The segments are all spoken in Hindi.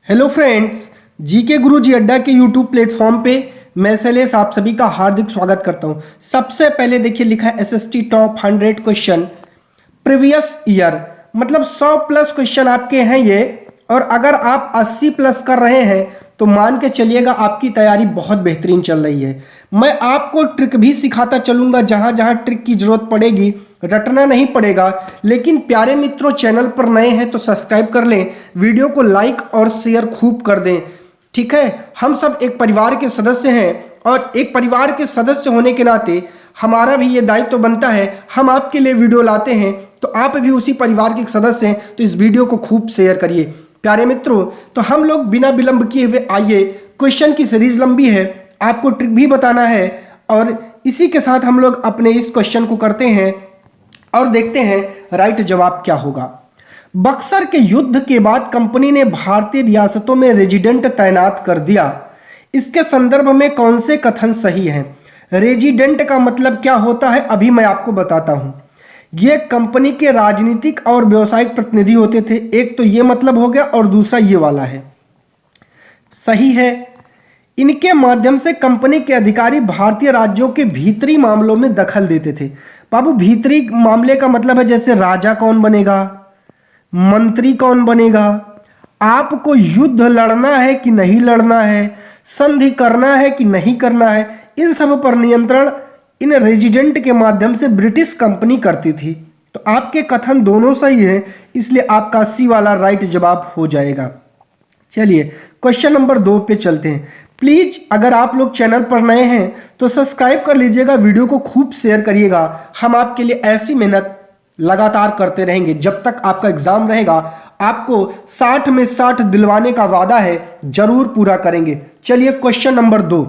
हेलो फ्रेंड्स, जीके गुरुजी अड्डा के यूट्यूब प्लेटफॉर्म पे मैं शैलेश आप सभी का हार्दिक स्वागत करता हूं। सबसे पहले देखिए लिखा है SST top 100 question previous year, मतलब 100 प्लस क्वेश्चन आपके हैं ये। और अगर आप 80 प्लस कर रहे हैं तो मान के चलिएगा आपकी तैयारी बहुत बेहतरीन चल रही है। मैं आपको ट्रिक भी सिखाता चलूंगा, जहां जहां ट्रिक की जरूरत पड़ेगी रटना नहीं पड़ेगा। लेकिन प्यारे मित्रों, चैनल पर नए हैं तो सब्सक्राइब कर लें, वीडियो को लाइक और शेयर खूब कर दें, ठीक है। हम सब एक परिवार के सदस्य हैं और एक परिवार के सदस्य होने के नाते हमारा भी ये दायित्व बनता है, हम आपके लिए वीडियो लाते हैं तो आप भी उसी परिवार के एक सदस्य हैं, तो इस वीडियो को खूब शेयर करिए प्यारे मित्रों। तो हम लोग बिना विलंब किए हुए आइए, क्वेश्चन की सीरीज लंबी है, आपको ट्रिक भी बताना है और इसी के साथ हम लोग अपने इस क्वेश्चन को करते हैं और देखते हैं राइट जवाब क्या होगा। बक्सर के युद्ध के बाद कंपनी ने भारतीय रियासतों में रेजिडेंट तैनात कर दिया। इसके संदर्भ में कौन से कथन सही हैं? रेजिडेंट का मतलब क्या होता है अभी मैं आपको बताता हूं। ये कंपनी के राजनीतिक और व्यावसायिक प्रतिनिधि होते थे। एक तो ये मतलब हो गया और दूसरा ये वाला है, सही है। इनके माध्यम से कंपनी के अधिकारी भारतीय राज्यों के भीतरी मामलों में दखल देते थे। बाबू, भीतरी मामले का मतलब है जैसे राजा कौन बनेगा, मंत्री कौन बनेगा, आपको युद्ध लड़ना है कि नहीं लड़ना है, संधि करना है कि नहीं करना है, इन सब पर नियंत्रण इन रेजिडेंट के माध्यम से ब्रिटिश कंपनी करती थी। तो आपके कथन दोनों सही है, इसलिए आपका सी वाला राइट जवाब हो जाएगा। चलिए क्वेश्चन नंबर 2 पे चलते हैं। प्लीज अगर आप लोग चैनल पर नए हैं तो सब्सक्राइब कर लीजिएगा, वीडियो को खूब शेयर करिएगा। हम आपके लिए ऐसी मेहनत लगातार करते रहेंगे जब तक आपका एग्जाम रहेगा। आपको 60 में 60 दिलवाने का वादा है, जरूर पूरा करेंगे। चलिए क्वेश्चन नंबर 2,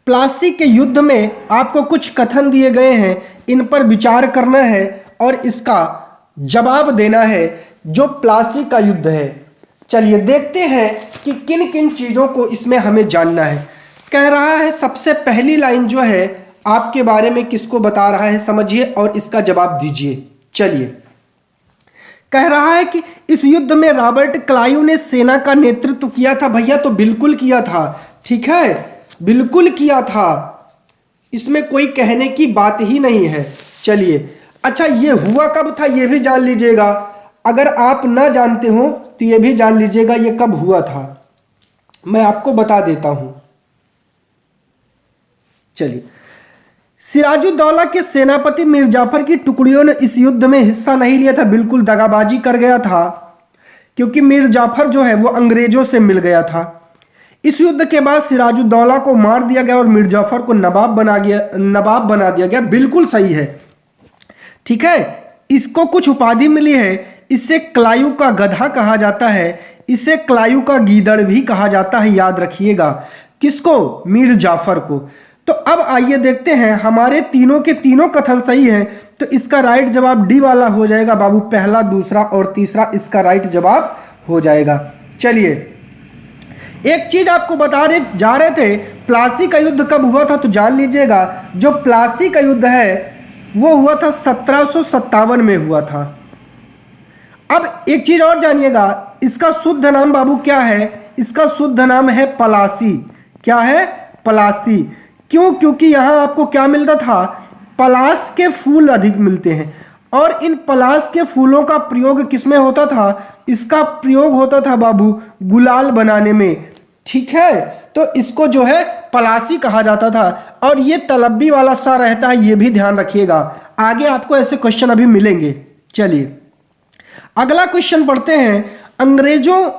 प्लासी के युद्ध में आपको कुछ कथन दिए गए हैं, इन पर विचार करना है और इसका जवाब देना है। जो प्लासी का युद्ध है, चलिए देखते हैं कि किन किन चीज़ों को इसमें हमें जानना है। कह रहा है सबसे पहली लाइन जो है आपके बारे में किसको बता रहा है, समझिए और इसका जवाब दीजिए। चलिए, कह रहा है कि इस युद्ध में रॉबर्ट क्लाइव ने सेना का नेतृत्व किया था। भैया तो बिल्कुल किया था, ठीक है, बिल्कुल किया था, इसमें कोई कहने की बात ही नहीं है। चलिए, अच्छा ये हुआ कब था ये भी जान लीजिएगा। अगर आप ना जानते हो तो ये भी जान लीजिएगा ये कब हुआ था, मैं आपको बता देता हूं। चलिए, सिराजुद्दौला के सेनापति मीर जाफर की टुकड़ियों ने इस युद्ध में हिस्सा नहीं लिया था। बिल्कुल दगाबाजी कर गया था, क्योंकि मीर जाफर जो है वो अंग्रेजों से मिल गया था। इस युद्ध के बाद सिराजुद्दौला को मार दिया गया और मीर जाफर को नवाब बना दिया गया। बिल्कुल सही है, ठीक है। इसको कुछ उपाधि मिली है, इसे क्लाइव का गधा कहा जाता है, इसे क्लाइव का गीदड़ भी कहा जाता है, याद रखिएगा। किसको? मीर जाफर को। तो अब आइए देखते हैं, हमारे तीनों के तीनों कथन सही हैं, तो इसका राइट जवाब डी वाला हो जाएगा बाबू। पहला, दूसरा और तीसरा इसका राइट जवाब हो जाएगा। चलिए, एक चीज आपको बता जा रहे थे, प्लासी का युद्ध कब हुआ था तो जान लीजिएगा। जो प्लासी का युद्ध है वो हुआ था 1757 में हुआ था। अब एक चीज और जानिएगा, इसका शुद्ध नाम बाबू क्या है? इसका शुद्ध नाम है पलासी। क्या है? पलासी। क्यों? क्योंकि यहां आपको क्या मिलता था? पलास के फूल अधिक मिलते हैं और इन पलास के फूलों का प्रयोग किसमें होता था? इसका प्रयोग होता था बाबू गुलाल बनाने में, ठीक है। तो इसको जो है पलासी कहा जाता था और ये तलब्बी वाला सा रहता है, ये भी ध्यान रखिएगा। आगे आपको ऐसे क्वेश्चन अभी मिलेंगे। चलिए अगला क्वेश्चन पढ़ते हैं। अंग्रेजों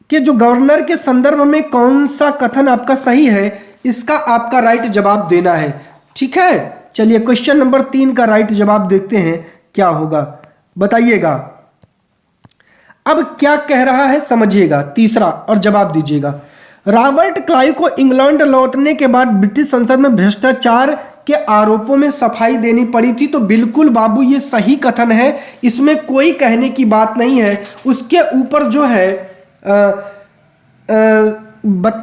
के जो गवर्नर के संदर्भ में कौन सा कथन आपका सही है, इसका आपका राइट जवाब देना है, ठीक है। चलिए क्वेश्चन नंबर 3 का राइट जवाब देखते हैं क्या होगा, बताइएगा। अब क्या कह रहा है समझिएगा, तीसरा, और जवाब दीजिएगा। रॉबर्ट क्लाइव को इंग्लैंड लौटने के बाद ब्रिटिश संसद में भ्रष्टाचार के आरोपों में सफाई देनी पड़ी थी। तो बिल्कुल बाबू ये सही कथन है, इसमें कोई कहने की बात नहीं है। उसके ऊपर जो है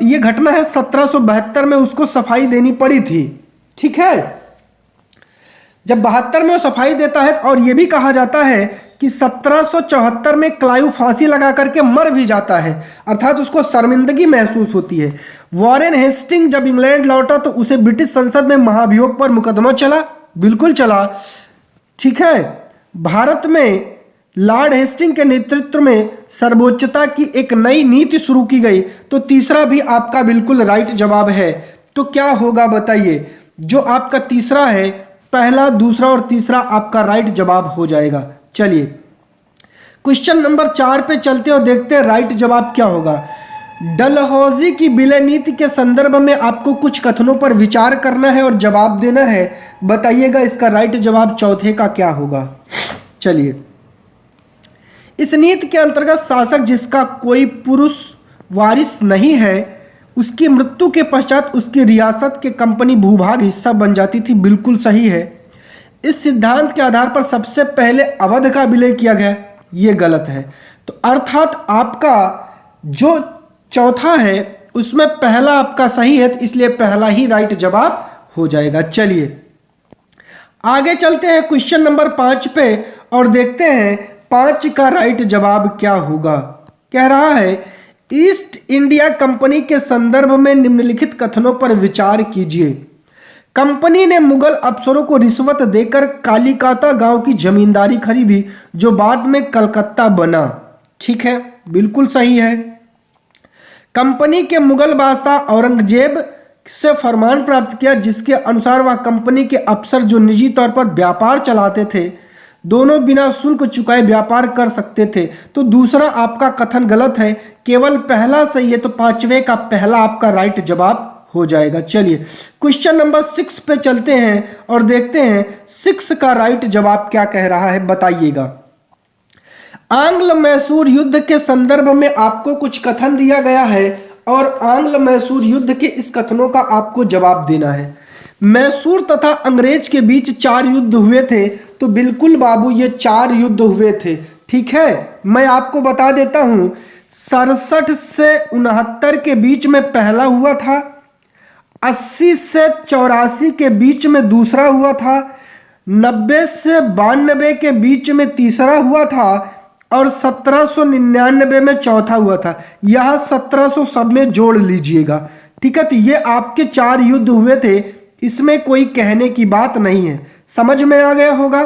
ये घटना है 1772 में उसको सफाई देनी पड़ी थी, ठीक है। जब 72 में वो सफाई देता है और ये भी कहा जाता है कि 1774 में क्लाइव फांसी लगा करके मर भी जाता है। अर्थात उसको शर्मिंदगी महसूस होती है। वॉरेन हेस्टिंग जब इंग्लैंड लौटा तो उसे ब्रिटिश संसद में महाभियोग पर मुकदमा चला, बिल्कुल चला। ठीक है, भारत में लॉर्ड हेस्टिंग के नेतृत्व में सर्वोच्चता की एक नई नीति शुरू की गई। तो तीसरा भी आपका बिल्कुल राइट जवाब है। तो क्या होगा बताइए, जो आपका तीसरा है, पहला, दूसरा और तीसरा आपका राइट जवाब हो जाएगा। चलिए क्वेश्चन नंबर 4 पे चलते हैं और देखते हैं राइट जवाब क्या होगा। डलहौजी की विलय नीति के संदर्भ में आपको कुछ कथनों पर विचार करना है और जवाब देना है। बताइएगा इसका राइट जवाब चौथे का क्या होगा। चलिए, इस नीति के अंतर्गत शासक जिसका कोई पुरुष वारिस नहीं है, उसकी मृत्यु के पश्चात उसकी रियासत के कंपनी भूभाग हिस्सा बन जाती थी। बिल्कुल सही है। इस सिद्धांत के आधार पर सबसे पहले अवध का विलय किया गया, ये गलत है। तो अर्थात आपका जो चौथा है उसमें पहला आपका सही है, तो इसलिए पहला ही राइट जवाब हो जाएगा। चलिए आगे चलते हैं क्वेश्चन नंबर 5 पे और देखते हैं 5 का राइट जवाब क्या होगा। कह रहा है, ईस्ट इंडिया कंपनी के संदर्भ में निम्नलिखित कथनों पर विचार कीजिए। कंपनी ने मुगल अफसरों को रिश्वत देकर कालीकाता गांव की जमींदारी खरीदी जो बाद में कलकत्ता बना। ठीक है, बिल्कुल सही है। कंपनी के मुगल बादशाह औरंगजेब से फरमान प्राप्त किया जिसके अनुसार वह कंपनी के अफसर जो निजी तौर पर व्यापार चलाते थे दोनों बिना शुल्क चुकाए व्यापार कर सकते थे। तो दूसरा आपका कथन गलत है, केवल पहला सही है। तो 5वें का पहला आपका राइट जवाब हो जाएगा। चलिए क्वेश्चन नंबर 6 पे चलते हैं और देखते हैं 6 का राइट जवाब क्या कह रहा है, बताइएगा। आंग्ल मैसूर युद्ध के संदर्भ में आपको कुछ कथन दिया गया है और आंग्ल मैसूर युद्ध के इस कथनों का आपको जवाब देना है। मैसूर तथा अंग्रेज के बीच 4 युद्ध हुए थे। तो बिल्कुल बाबू ये 4 युद्ध हुए थे। ठीक है, मैं आपको बता देता हूं, 67 से 69 के बीच में पहला हुआ था, 80 से 84 के बीच में दूसरा हुआ था, 90 से 92 के बीच में तीसरा हुआ था और 1799 में चौथा हुआ था। यहाँ 1700 सब में जोड़ लीजिएगा। ठीक है, तो ये आपके 4 युद्ध हुए थे, इसमें कोई कहने की बात नहीं है। समझ में आ गया होगा।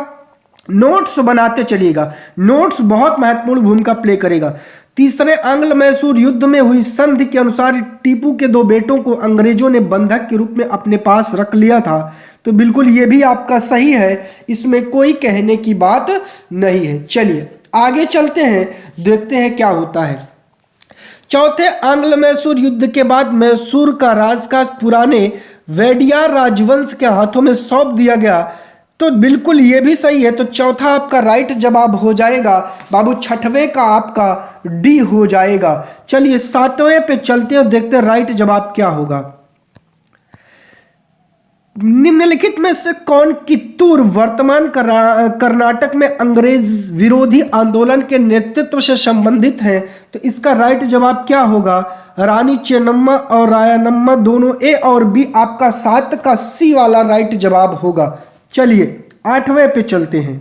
नोट्स बनाते चलिएगा, नोट्स बहुत महत्वपूर्ण भूमिका प्ले करेगा। तीसरे आंग्ल मैसूर युद्ध में हुई संधि के अनुसार टीपू के 2 बेटों को अंग्रेजों ने बंधक के रूप में अपने पास रख लिया था। तो बिल्कुल ये भी आपका सही है, इसमें कोई कहने की बात नहीं है। चलिए आगे चलते हैं, देखते हैं क्या होता है। चौथे आंग्ल मैसूर युद्ध के बाद मैसूर का राजकाज पुराने वेडियार राजवंश के हाथों में सौंप दिया गया। तो बिल्कुल ये भी सही है। तो चौथा आपका राइट जवाब हो जाएगा बाबू। 6वें का आपका डी हो जाएगा। चलिए 7वें पे चलते हैं और देखते हैं राइट जवाब क्या होगा। निम्नलिखित में से कौन कित्तूर वर्तमान कर्नाटक में अंग्रेज विरोधी आंदोलन के नेतृत्व से संबंधित है? तो इसका राइट जवाब क्या होगा? रानी चेन्नम्मा और रायनम्मा दोनों ए और बी आपका 7 का सी वाला राइट जवाब होगा। चलिए 8वें पे चलते हैं।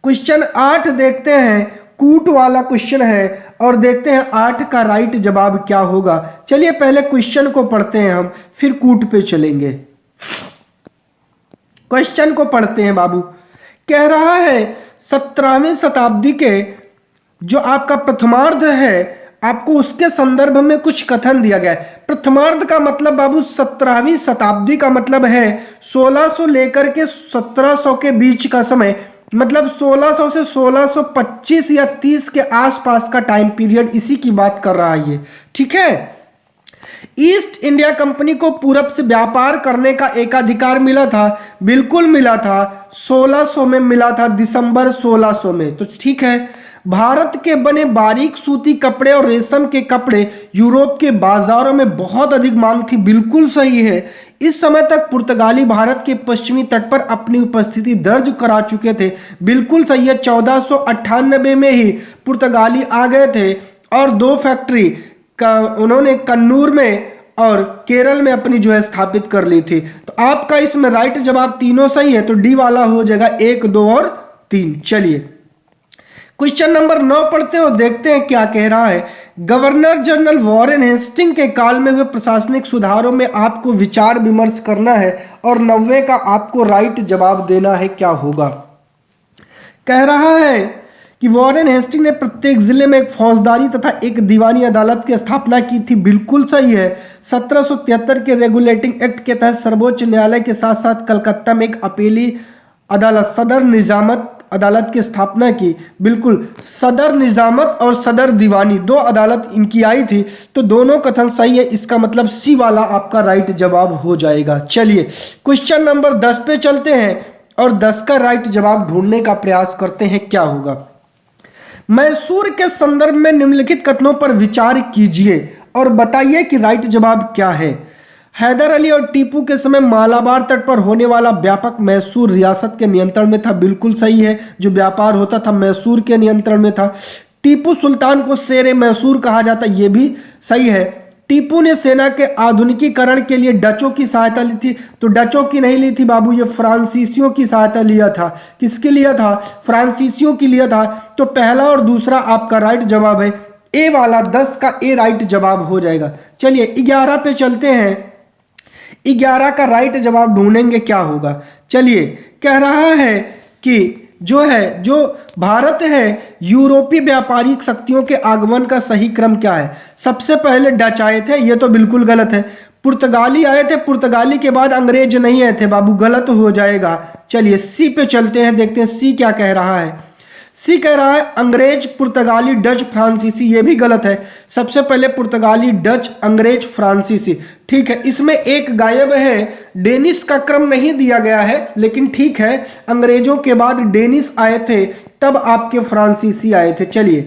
क्वेश्चन 8 देखते हैं, कूट वाला क्वेश्चन है और देखते हैं 8 का राइट जवाब क्या होगा। चलिए पहले क्वेश्चन को पढ़ते हैं हम, फिर कूट पे चलेंगे। क्वेश्चन को पढ़ते हैं बाबू। कह रहा है 17वीं शताब्दी के जो आपका प्रथमार्ध है आपको उसके संदर्भ में कुछ कथन दिया गया है। प्रथमार्ध का मतलब बाबू 17वीं शताब्दी का मतलब है 1600 लेकर के 1700 के बीच का समय, मतलब 1600 से 1625 या 30 के आसपास का टाइम पीरियड, इसी की बात कर रहा है ये। ठीक है, ईस्ट इंडिया कंपनी को पूरब से व्यापार करने का एकाधिकार मिला था। बिल्कुल मिला था, 1600 में मिला था, दिसंबर 1600 में। तो ठीक है, भारत के बने बारीक सूती कपड़े और रेशम के कपड़े यूरोप के बाजारों में बहुत अधिक मांग थी। बिल्कुल सही है। इस समय तक पुर्तगाली भारत के पश्चिमी तट पर अपनी उपस्थिति दर्ज करा चुके थे। बिल्कुल सही है, 1498 में ही पुर्तगाली आ गए थे और 2 फैक्ट्री का उन्होंने कन्नूर में और केरल में अपनी जो है स्थापित कर ली थी। तो आपका इसमें राइट जवाब तीनों सही है, तो डी वाला हो जाएगा 1, 2 और 3। चलिए क्वेश्चन नंबर 9 पढ़ते हैं और देखते हैं क्या कह रहा है। गवर्नर जनरल वॉरेन हेस्टिंग के काल में हुए प्रशासनिक सुधारों में आपको विचार विमर्श करना है और 90 का आपको राइट जवाब देना है, क्या होगा। कह रहा है कि वॉरेन हेस्टिंग ने प्रत्येक जिले में एक फौजदारी तथा एक दीवानी अदालत की स्थापना की थी। बिल्कुल सही है। 1773 के रेगुलेटिंग एक्ट के तहत सर्वोच्च न्यायालय के साथ साथ कलकत्ता में एक अपीली अदालत सदर निजामत अदालत की स्थापना की। बिल्कुल, सदर निजामत और सदर दीवानी 2 अदालत इनकी आई थी, तो दोनों कथन सही है। इसका मतलब सी वाला आपका राइट जवाब हो जाएगा। चलिए क्वेश्चन नंबर 10 पे चलते हैं और 10 का राइट जवाब ढूंढने का प्रयास करते हैं, क्या होगा। मैसूर के संदर्भ में निम्नलिखित कथनों पर विचार कीजिए और बताइए कि राइट जवाब क्या है। हैदर अली और टीपू के समय मालाबार तट पर होने वाला व्यापक मैसूर रियासत के नियंत्रण में था। बिल्कुल सही है। जो व्यापार होता था मैसूर के नियंत्रण में था। टीपू सुल्तान को शेर मैसूर कहा जाता, ये भी सही है। टीपू ने सेना के आधुनिकीकरण के लिए डचों की सहायता ली थी, तो डचों की नहीं ली थी बाबू, ये फ्रांसीसियों की सहायता लिया था। किसके लिया था? फ्रांसीसियों की लिया था। तो पहला और दूसरा आपका राइट जवाब है। ए वाला 10 का ए राइट जवाब हो जाएगा। चलिए 11 पे चलते हैं। 11 का राइट जवाब ढूंढेंगे, क्या होगा। चलिए कह रहा है कि जो भारत है, यूरोपीय व्यापारिक शक्तियों के आगमन का सही क्रम क्या है। सबसे पहले डच आए थे, ये तो बिल्कुल गलत है। पुर्तगाली आए थे, पुर्तगाली के बाद अंग्रेज नहीं आए थे बाबू, गलत हो जाएगा। चलिए सी पे चलते हैं, देखते हैं सी क्या कह रहा है। सी कह रहा है अंग्रेज, पुर्तगाली, डच, फ्रांसीसी, ये भी गलत है। सबसे पहले पुर्तगाली, डच, अंग्रेज, फ्रांसीसी, ठीक है। इसमें एक गायब है, डेनिस का क्रम नहीं दिया गया है, लेकिन ठीक है। अंग्रेजों के बाद डेनिस आए थे, तब आपके फ्रांसीसी आए थे। चलिए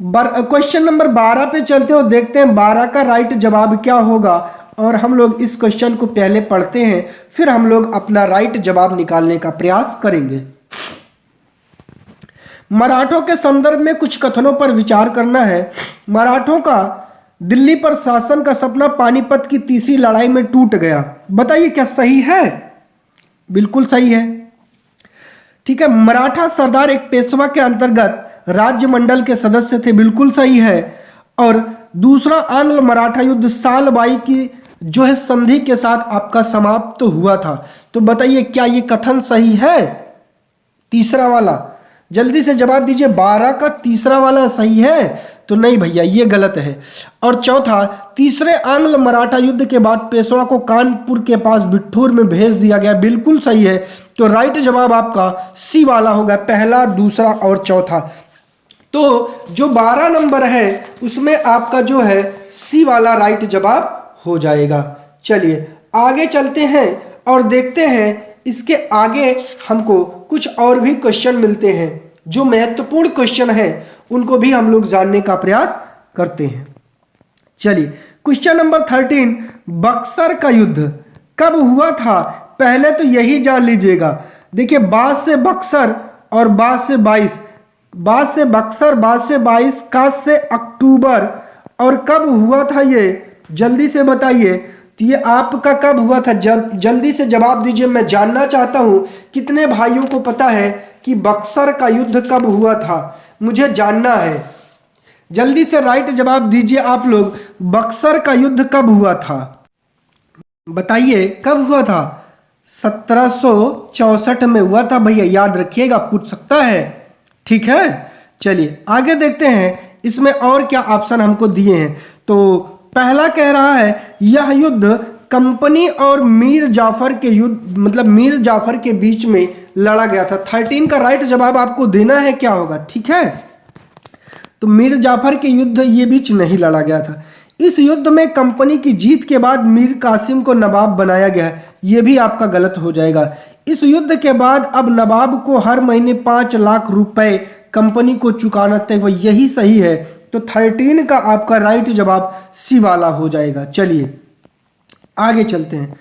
क्वेश्चन नंबर 12 पे चलते हैं और देखते हैं 12 का राइट जवाब क्या होगा। और हम लोग इस क्वेश्चन को पहले पढ़ते हैं, फिर हम लोग अपना राइट जवाब निकालने का प्रयास करेंगे। मराठों के संदर्भ में कुछ कथनों पर विचार करना है। मराठों का दिल्ली पर शासन का सपना पानीपत की तीसरी लड़ाई में टूट गया। बताइए क्या सही है? बिल्कुल सही है। ठीक है। मराठा सरदार एक पेशवा के अंतर्गत राज्य मंडल के सदस्य थे। बिल्कुल सही है। और दूसरा आंग्ल मराठा युद्ध साल बाई की जो है संधि के साथ आपका समाप्त तो हुआ था। तो बताइए क्या ये कथन सही है? तीसरा वाला जल्दी से जवाब दीजिए। 12 का तीसरा वाला सही है? तो नहीं भैया, ये गलत है। और चौथा, तीसरे आंग्ल मराठा युद्ध के बाद पेशवा को कानपुर के पास बिठूर में भेज दिया गया। बिल्कुल सही है। तो राइट जवाब आपका सी वाला होगा, पहला, दूसरा और चौथा। तो जो 12 नंबर है उसमें आपका जो है सी वाला राइट जवाब हो जाएगा। चलिए आगे चलते हैं और देखते हैं इसके आगे हमको कुछ और भी क्वेश्चन मिलते हैं। जो महत्वपूर्ण क्वेश्चन है उनको भी हम लोग जानने का प्रयास करते हैं। चलिए क्वेश्चन नंबर 13, बक्सर का युद्ध कब हुआ था? पहले तो यही जान लीजिएगा। देखिए बाद से बक्सर और बाद से 22, बाद से बक्सर, बाद से 22, का से अक्टूबर। और कब हुआ था ये जल्दी से बताइए। तो ये आपका कब हुआ था? जल्दी से जवाब दीजिए। मैं जानना चाहता हूं कितने भाइयों को पता है कि बक्सर का युद्ध कब हुआ था, मुझे जानना है। जल्दी से राइट जवाब दीजिए आप लोग। बक्सर का युद्ध कब हुआ था? बताइए कब हुआ था? 1764 में हुआ था भैया, याद रखिएगा, पूछ सकता है। ठीक है। चलिए आगे देखते हैं इसमें और क्या ऑप्शन हमको दिए हैं। तो पहला कह रहा है यह युद्ध कंपनी और मीर जाफर के युद्ध, मतलब मीर जाफर के बीच में लड़ा गया था। 13 का राइट जवाब आपको देना है, क्या होगा। ठीक है। तो मीर जाफर के युद्ध ये बीच नहीं लड़ा गया था। इस युद्ध में कंपनी की जीत के बाद मीर कासिम को नवाब बनाया गया, ये भी आपका गलत हो जाएगा। इस युद्ध के बाद अब नवाब को हर महीने 5 लाख रुपए कंपनी को चुकाना तय हुआ, यही सही है। तो 13 का आपका राइट जवाब सी वाला हो जाएगा। चलिए आगे चलते हैं।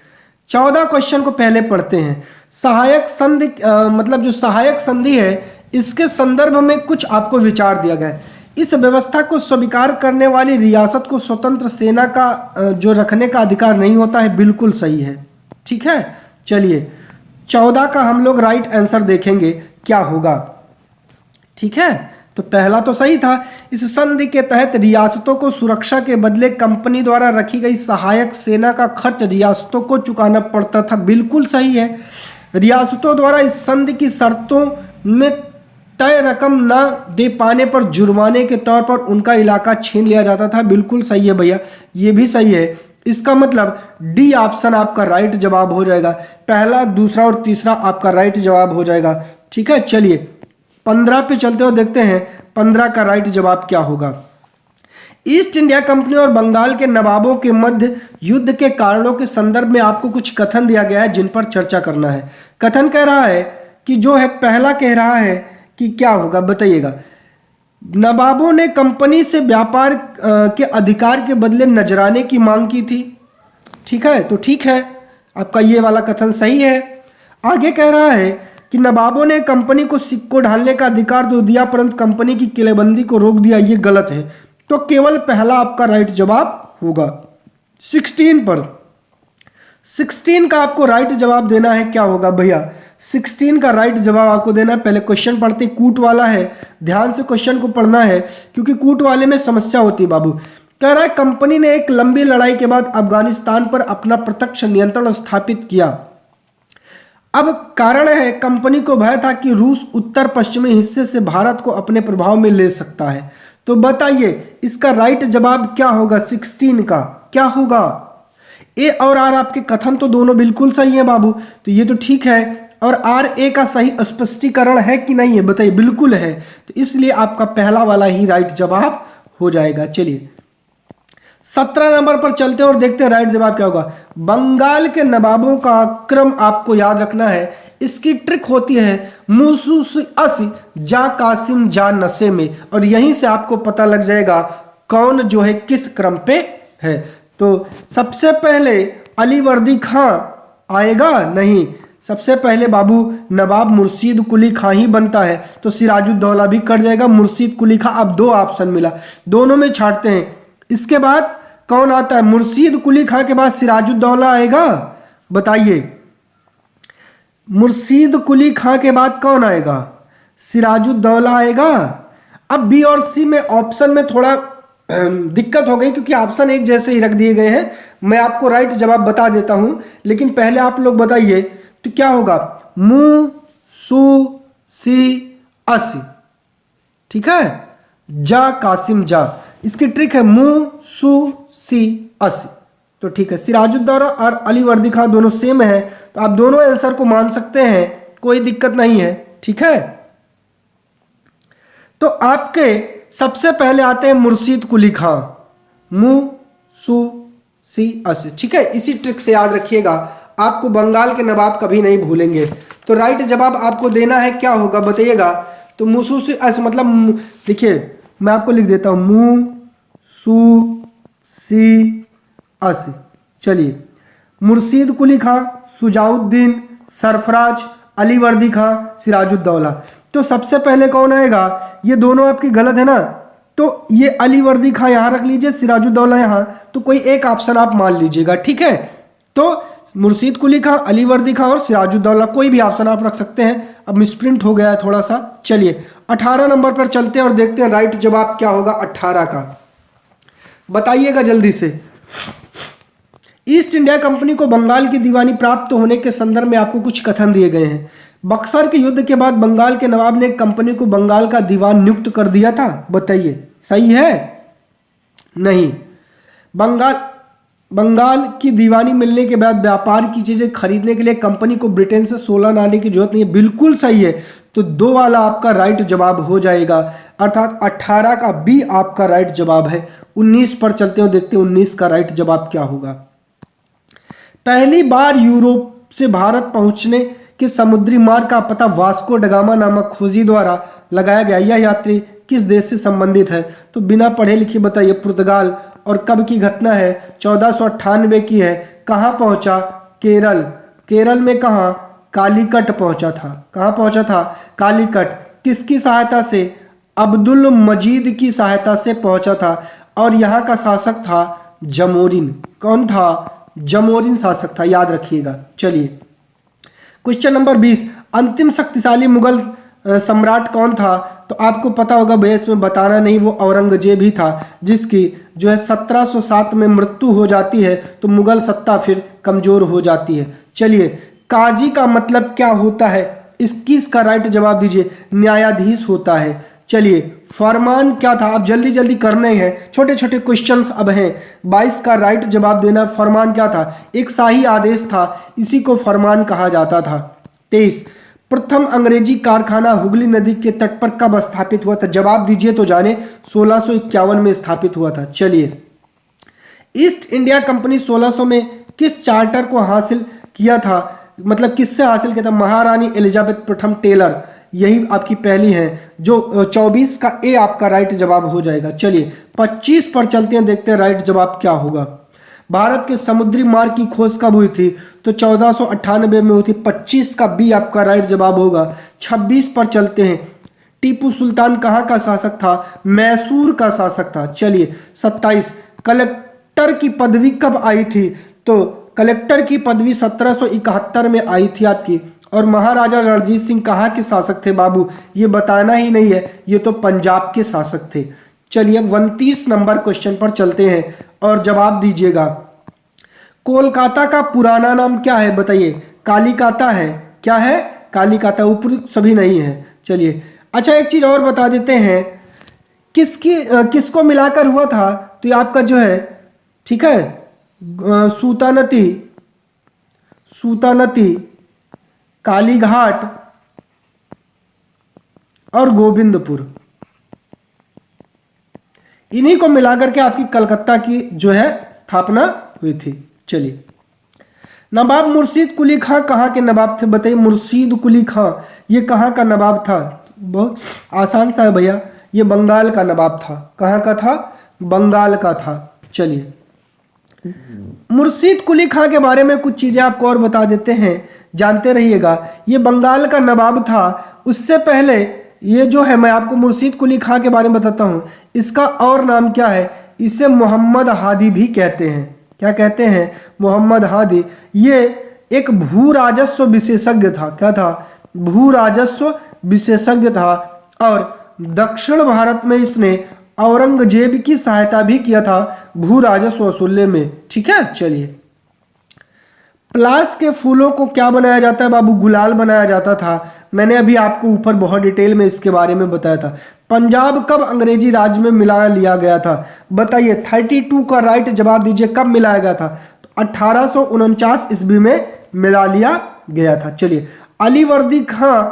14 क्वेश्चन को पहले पढ़ते हैं। सहायक संधि मतलब जो सहायक संधि है इसके संदर्भ में कुछ आपको विचार दिया गया है। इस व्यवस्था को स्वीकार करने वाली रियासत को स्वतंत्र सेना का जो रखने का अधिकार नहीं होता है। बिल्कुल सही है। ठीक है। चलिए 14 का हम लोग राइट आंसर देखेंगे क्या होगा। ठीक है। तो पहला तो सही था। इस संधि के तहत रियासतों को सुरक्षा के बदले कंपनी द्वारा रखी गई सहायक सेना का खर्च रियासतों को चुकाना पड़ता था, बिल्कुल सही है। रियासतों द्वारा इस संधि की शर्तों में तय रकम न दे पाने पर जुर्माने के तौर पर उनका इलाका छीन लिया जाता था, बिल्कुल सही है भैया, ये भी सही है। इसका मतलब डी ऑप्शन आपका राइट जवाब हो जाएगा। पहला, दूसरा और तीसरा आपका राइट जवाब हो जाएगा। ठीक है, चलिए 15 पे चलते हो, देखते हैं 15 का राइट जवाब क्या होगा। ईस्ट इंडिया कंपनी और बंगाल के नवाबों के मध्य युद्ध के कारणों के संदर्भ में आपको कुछ कथन दिया गया है जिन पर चर्चा करना है। कथन कह रहा है कि जो है पहला कह रहा है कि क्या होगा बताइएगा। नवाबों ने कंपनी से व्यापार के अधिकार के बदले नजराने की मांग की थी। ठीक है, तो ठीक है, आपका ये वाला कथन सही है। आगे कह रहा है कि नवाबों ने कंपनी को सिक्को ढालने का अधिकार तो दिया परंतु कंपनी की किलेबंदी को रोक दिया, ये गलत है। तो केवल पहला आपका राइट जवाब होगा। 16 पर 16 का आपको राइट जवाब देना है, क्या होगा भैया? 16 का राइट जवाब आपको देना है। पहले क्वेश्चन पढ़ते, कूट वाला है, ध्यान से क्वेश्चन को पढ़ना है क्योंकि कूट वाले में समस्या होती है बाबू। कह रहा है कंपनी ने एक लंबी लड़ाई के बाद अफगानिस्तान पर अपना प्रत्यक्ष नियंत्रण स्थापित किया। अब कारण है कंपनी को भय था कि रूस उत्तर पश्चिमी हिस्से से भारत को अपने प्रभाव में ले सकता है। तो बताइए इसका राइट जवाब क्या होगा? 16 का क्या होगा? ए और आर आपके कथन तो दोनों बिल्कुल सही है बाबू, तो ये तो ठीक है। और आर ए का सही स्पष्टीकरण है कि नहीं है बताइए? बिल्कुल है, तो इसलिए आपका पहला वाला ही राइट जवाब हो जाएगा। चलिए 17 नंबर पर चलते हैं और देखते हैं राइट जवाब क्या होगा। बंगाल के नवाबों का क्रम आपको याद रखना है। इसकी ट्रिक होती है मुसूस अस जा कासिम जा नशे में, और यहीं से आपको पता लग जाएगा कौन जो है किस क्रम पे है। तो सबसे पहले अलीवर्दी खां आएगा नहीं, सबसे पहले बाबू नवाब मुर्शीद कुली खां ही बनता है, तो सिराजुद्दौला भी कट जाएगा, मुर्शीद कुली खां। अब दो ऑप्शन मिला, दोनों में छांटते हैं। इसके बाद कौन आता है? मुर्शीद कुली खां के बाद सिराजुद्दौला आएगा, बताइए। मुर्शीद कुली खां के बाद कौन आएगा? सिराजुद्दौला आएगा। अब बी और सी में ऑप्शन में थोड़ा दिक्कत हो गई क्योंकि ऑप्शन एक जैसे ही रख दिए गए हैं। मैं आपको राइट जवाब बता देता हूं, लेकिन पहले आप लोग बताइए तो क्या होगा? मु सु सी अस, ठीक है, जा कासिम जा। इसकी ट्रिक है मु सु सी अस, तो ठीक है। सिराजुद्दौला और अलीवर्दी खां दोनों सेम है, तो आप दोनों आंसर को मान सकते हैं, कोई दिक्कत नहीं है, ठीक है। तो आपके सबसे पहले आते हैं मुर्शीद कुली खां, मु सु सी अस, ठीक है। इसी ट्रिक से याद रखिएगा, आपको बंगाल के नवाब कभी नहीं भूलेंगे। तो राइट जवाब आपको देना है, क्या होगा बताइएगा? तो मुसु सी अस मतलब, देखिए मैं आपको लिख देता हूं, मु सु सी अस। चलिए, मुर्शीद कुली खां, सुजाउद्दीन, सरफराज, अलीवर्दी खां, सिराजुद्दौला। तो सबसे पहले कौन आएगा? ये दोनों आपकी गलत है ना, तो ये अलीवर्दी खां यहां रख लीजिए, सिराजुद्दौला यहां, तो कोई एक ऑप्शन आप मान लीजिएगा, ठीक है। तो मुर्शीद कुली खां, अलीवर्दी खां और सिराजुद्दौला, कोई भी ऑप्शन आप रख सकते हैं। अब मिसप्रिंट हो गया है थोड़ा सा। चलिए 18 नंबर पर चलते हैं और देखते हैं राइट जवाब क्या होगा 18 का, बताइएगा जल्दी से। ईस्ट इंडिया कंपनी को बंगाल की दीवानी प्राप्त होने के संदर्भ में आपको कुछ कथन दिए गए हैं। बक्सर के युद्ध के बाद बंगाल के नवाब ने कंपनी को बंगाल का दीवान नियुक्त कर दिया था, बताइए सही है? नहीं। बंगाल की दीवानी मिलने के बाद व्यापार की चीजें खरीदने के लिए कंपनी को ब्रिटेन से 16 लाने की जरूरत नहीं है, बिल्कुल सही है। तो दो वाला आपका राइट जवाब हो जाएगा, अर्थात 18 का बी आपका राइट जवाब है। 19 पर चलते हो, देखते हैं 19 का राइट जवाब क्या होगा। पहली बार यूरोप से भारत पहुंचने के समुद्री मार्ग का पता वास्को डगामा नामक खोजी द्वारा लगाया गया। यह यात्री किस देश से संबंधित है? तो बिना पढ़े लिखे बताइए। पुर्तगाल। और कब की घटना है? 1498 की है। कहाँ पहुंचा? केरल। केरल में कहाँ? कालीकट पहुंचा था। कहाँ पहुंचा था? कालीकट। किसकी सहायता से? अब्दुल मजीद की सहायता से पहुंचा था। और यहाँ का शासक था जमोरिन। कौन था? जमोरिन शासक था, याद रखिएगा। चलिए क्वेश्चन नंबर 20, अंतिम शक्तिशाली मुगल सम्राट कौन था? तो आपको पता होगा भैया, इसमें बताना नहीं, वो औरंगजेब ही था जिसकी जो है 1707 में मृत्यु हो जाती है, तो मुगल सत्ता फिर कमजोर हो जाती है। चलिए, काजी का मतलब क्या होता है, 21 का राइट जवाब दीजिए। न्यायाधीश होता है। चलिए, फरमान क्या था, आप जल्दी जल्दी करने हैं, छोटे छोटे क्वेश्चंस अब हैं। 22 का राइट जवाब देना। फरमान क्या था, एक शाही आदेश था, इसी को फरमान कहा जाता था। 23, प्रथम अंग्रेजी कारखाना हुगली नदी के तट पर कब स्थापित हुआ था, जवाब दीजिए तो जाने। 1651 में स्थापित हुआ था। चलिए, ईस्ट इंडिया कंपनी 1600 में किस चार्टर को हासिल किया था, मतलब किससे हासिल किया था, महारानी एलिजाबेथ प्रथम टेलर, यही आपकी पहली है। जो 24 का ए आपका राइट जवाब हो जाएगा। चलिए, 25 पर चलते हैं, देखते हैं राइट जवाब क्या होगा। भारत के समुद्री मार्ग की खोज कब हुई थी, तो 1498 में हुई थी। 25 का बी आपका राइट जवाब होगा। 26 पर चलते हैं, टीपू सुल्तान कहाँ का शासक था, मैसूर का शासक था। चलिए, 27, कलेक्टर की पदवी कब आई थी, तो कलेक्टर की पदवी 1771 में आई थी आपकी। और महाराजा रणजीत सिंह कहाँ के शासक थे बाबू, ये बताना ही नहीं है, ये तो पंजाब के शासक थे। चलिए, 29 नंबर क्वेश्चन पर चलते हैं और जवाब दीजिएगा। कोलकाता का पुराना नाम क्या है, बताइए। कालीकाता है, क्या है, कालीकाता, ऊपर सभी नहीं है। चलिए, अच्छा एक चीज और बता देते हैं, किसको मिलाकर हुआ था, तो ये आपका जो है, ठीक है, सूतानती, कालीघाट और गोविंदपुर, इन्हीं को मिलाकर के आपकी कलकत्ता की जो है स्थापना हुई थी। चलिए, नवाब मुर्शीद कुली खां कहाँ के नवाब थे, बताइए। मुर्शीद कुली खां ये कहाँ का नवाब था, बहुत आसान सा है भैया, ये बंगाल का नवाब था। कहाँ का था, बंगाल का था। चलिए, मुर्शीद कुली खां के बारे में कुछ चीज़ें आपको और बता देते हैं, जानते रहिएगा। ये बंगाल का नवाब था। उससे पहले ये जो है, मैं आपको मुर्शीद कुली खां के बारे में बताता हूँ, इसका और नाम क्या है, इसे मोहम्मद हादी भी कहते हैं। क्या कहते हैं, मोहम्मद हादी। ये एक भू राजस्व विशेषज्ञ था। क्या था, भू राजस्व विशेषज्ञ था। और दक्षिण भारत में इसने औरंगजेब की सहायता भी किया था भू राजस्व वसूलने में। ठीक है, चलिए, पलाश के फूलों को क्या बनाया जाता है बाबू, गुलाल बनाया जाता था। मैंने अभी आपको ऊपर बहुत डिटेल में इसके बारे में बताया था। पंजाब कब अंग्रेजी राज में मिला लिया गया था, बताइए। 32 का राइट जवाब दीजिए, कब मिलाया गया था, तो 1849 ईस्वी में मिला लिया गया था। चलिए, अलीवर्दी खां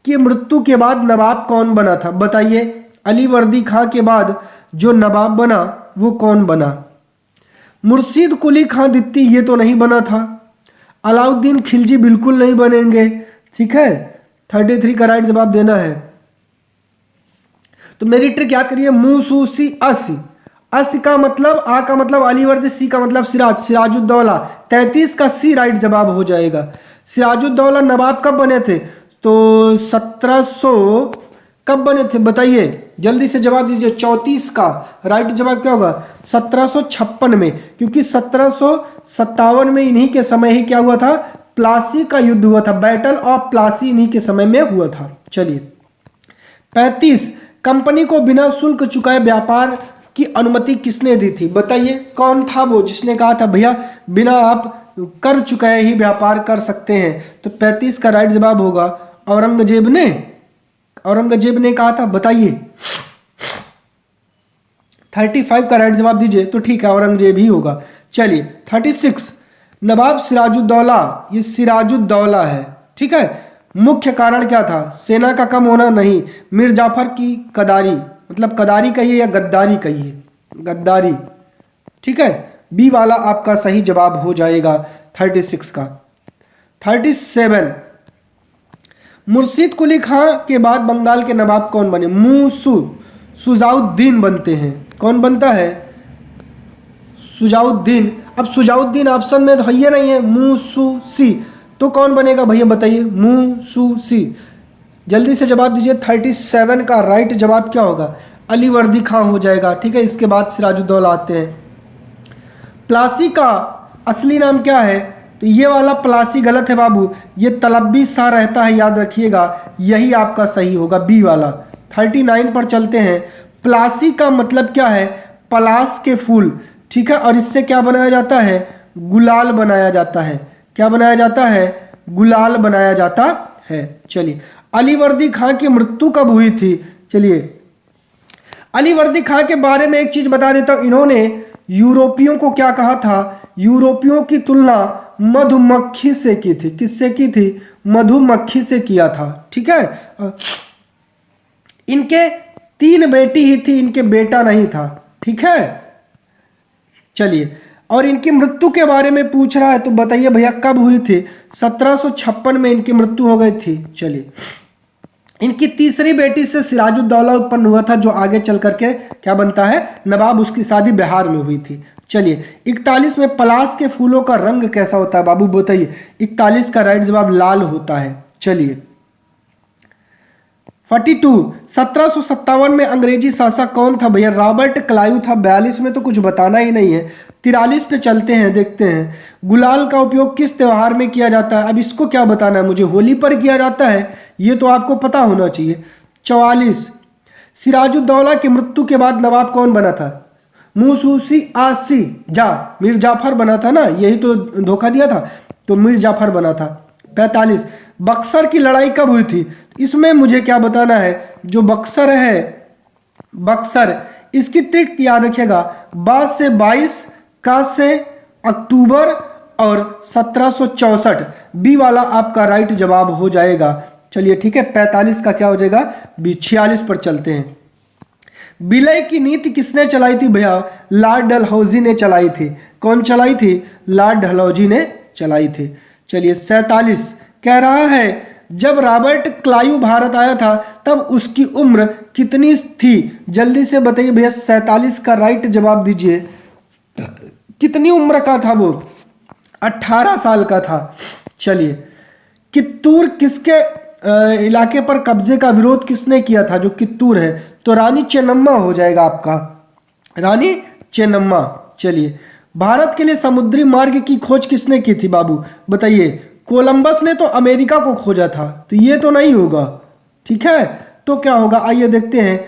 की मृत्यु के बाद नवाब कौन बना था, बताइए। अलीवर्दी खां के बाद जो नवाब बना वो कौन बना, मुर्शीद कुली खां दित्ती ये तो नहीं बना था। अलाउद्दीन खिलजी बिल्कुल नहीं बनेंगे। ठीक है, 33 का राइट जवाब देना है। तो मेरी ट्रिक याद करिए, मूसूसी असी, असी का मतलब, आ का मतलब अलीवर्दी, सी का मतलब सिराज, सिराजुद्दौला। 33 का सी राइट जवाब हो जाएगा। सिराजुद्दौला नवाब कब बने थे, तो 1700 कब बने थे, बताइए, जल्दी से जवाब दीजिए। 34 का राइट जवाब क्या होगा, 1756 में, क्योंकि 1757 में इन्हीं के समय ही क्या हुआ था, प्लासी का युद्ध हुआ था। बैटल ऑफ प्लासी इन्हीं के समय में हुआ था। चलिए, 35, कंपनी को बिना शुल्क चुकाए व्यापार की अनुमति किसने दी थी, बताइए। कौन था वो जिसने कहा था भैया बिना आप कर चुकाए ही व्यापार कर सकते हैं, तो 35 का राइट जवाब होगा औरंगजेब ने। औरंगजेब ने कहा था, बताइए। 35 का राइट जवाब दीजिए, तो ठीक है, औरंगजेब ही होगा। चलिए, 36, नवाब सिराजुद्दौला, ये सिराजुद्दौला है। ठीक है, मुख्य कारण क्या था, सेना का कम होना नहीं, मीर जाफर की कदारी, मतलब कदारी कहिए या गद्दारी कहिए, गद्दारी। ठीक है, बी वाला आपका सही जवाब हो जाएगा 36 का। 37, मुर्शीद कुली खां के बाद बंगाल के नवाब कौन बने, सुजाउद्दीन बनते हैं। कौन बनता है, सुजाउद्दीन। अब सुजाउद्दीन ऑप्शन में तो है नहीं है, मूसूसी, तो कौन बनेगा भैया बताइए, मूसूसी। जल्दी से जवाब दीजिए। 37 का राइट जवाब क्या होगा, अलीवर्दी खां हो जाएगा। ठीक है, इसके बाद सिराजुद्दौला आते हैं। प्लासी का असली नाम क्या है, तो ये वाला प्लासी गलत है बाबू, ये तलब्बी शाह रहता है, याद रखिएगा, यही आपका सही होगा, बी वाला। 39 पर चलते हैं। प्लासी का मतलब क्या है? पलास के फूल, ठीक है, और इससे क्या बनाया जाता है? गुलाल बनाया जाता है। क्या बनाया जाता है? गुलाल बनाया जाता है। चलिए, अलीवर्दी खां की मृत्यु कब हुई थी? चलिए, अलीवर्दी खां के बारे में एक चीज बता देता हूं। इन्होंने यूरोपियों को क्या कहा था? यूरोपियों की तुलना मधुमक्खी से की थी। किससे की थी? मधुमक्खी से किया था, ठीक है। इनके 3 बेटी ही थी, इनके बेटा नहीं था, ठीक है। चलिए, और इनकी मृत्यु के बारे में पूछ रहा है, तो बताइए भैया कब हुई थी? 1756 में इनकी मृत्यु हो गई थी। चलिए, इनकी तीसरी बेटी से सिराजुद्दौला उत्पन्न हुआ था, जो आगे चल करके क्या बनता है? नवाब। उसकी शादी बिहार में हुई थी। चलिए, 41 में पलाश के फूलों का रंग कैसा होता है बाबू? बताइए। 41 का राइट जवाब लाल होता है। चलिए, 42 1757 में अंग्रेजी शासक कौन था भैया? रॉबर्ट क्लाइव था। 42 में तो कुछ बताना ही नहीं है। 43 पे चलते हैं, देखते हैं गुलाल का उपयोग किस त्योहार में किया जाता है? अब इसको क्या बताना है मुझे? होली पर किया जाता है, ये तो आपको पता होना चाहिए। 44 सिराजुद्दौला की मृत्यु के बाद नवाब कौन बना था? मूसूसी आसी जा मीर जाफर बना था ना, यही तो धोखा दिया था, तो मीर जाफर बना था। 45 बक्सर की लड़ाई कब हुई थी? इसमें मुझे क्या बताना है? जो बक्सर है, बक्सर, इसकी ट्रिक याद रखिएगा। 22 से 22, का से अक्टूबर और 1764। बी वाला आपका राइट जवाब हो जाएगा। चलिए, ठीक है। 45 का क्या हो जाएगा? बी। 46 पर चलते हैं। विलय की नीति किसने चलाई थी भैया? लॉर्ड डलहौजी ने चलाई थी। कौन चलाई थी? लॉर्ड डलहौजी ने चलाई थी। चलिए, 47 कह रहा है जब रॉबर्ट क्लाइव भारत आया था तब उसकी उम्र कितनी थी? जल्दी से बताइए भैया। 47 का राइट जवाब दीजिए। कितनी उम्र का था वो? 18 साल का था। चलिए, कित्तूर किसके इलाके पर कब्जे का विरोध किसने किया था? जो कित्तूर है, तो रानी चेन्नम्मा हो जाएगा आपका, रानी चेन्नम्मा। चलिए, भारत के लिए समुद्री मार्ग की खोज किसने की थी बाबू? बताइए। कोलंबस ने तो अमेरिका को खोजा था, तो ये तो नहीं होगा, ठीक है। तो क्या होगा? आइए देखते हैं।